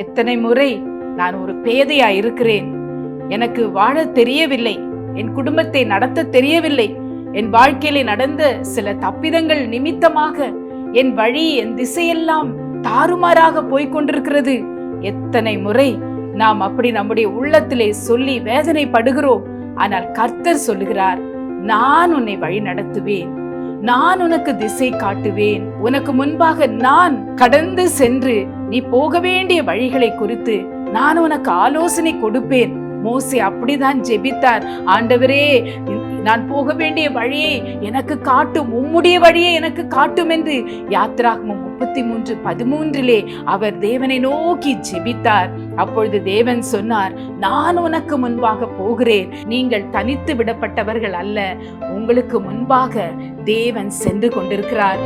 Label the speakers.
Speaker 1: எத்தனை முறை நான் ஒரு பேதையா இருக்கிறேன், எனக்கு வாழ தெரியவில்லை, என் குடும்பத்தை நடத்த தெரியவில்லை, என் வாழ்க்கையில நடந்த சில தப்பிதங்கள் நிமித்தமாக என் வழி, என் திசையெல்லாம் தாறுமாறாக போய்கொண்டிருக்கிறது. எத்தனை முறை நாம் அப்படி நம்முடைய உள்ளத்திலே சொல்லி வேதனைப்படுகிறோம். ஆனால் கர்த்தர் சொல்லுகிறார், நான் உன்னை வழி நடத்துவேன், நான் உனக்கு திசை காட்டுவேன், உனக்கு முன்பாக நான் கடந்து சென்று நீ போக வேண்டிய வழிகளை குறித்து நான் உனக்கு ஆலோசனை கொடுப்பேன். மோசே அப்படிதான் ஜெபித்தார். ஆண்டவரே, நான் போக வேண்டிய வழியை எனக்கு காட்டும், உம்முடைய வழியை எனக்கு காட்டும் என்று யாத்திராகமம் 33:13 அவர் தேவனை நோக்கி ஜெபித்தார். அப்பொழுது தேவன் சொன்னார், நான் உனக்கு முன்பாக போகிறேன், நீங்கள் தனித்து விடப்பட்டவர்கள் அல்ல, உங்களுக்கு முன்பாக தேவன் சென்று கொண்டிருக்கிறார்.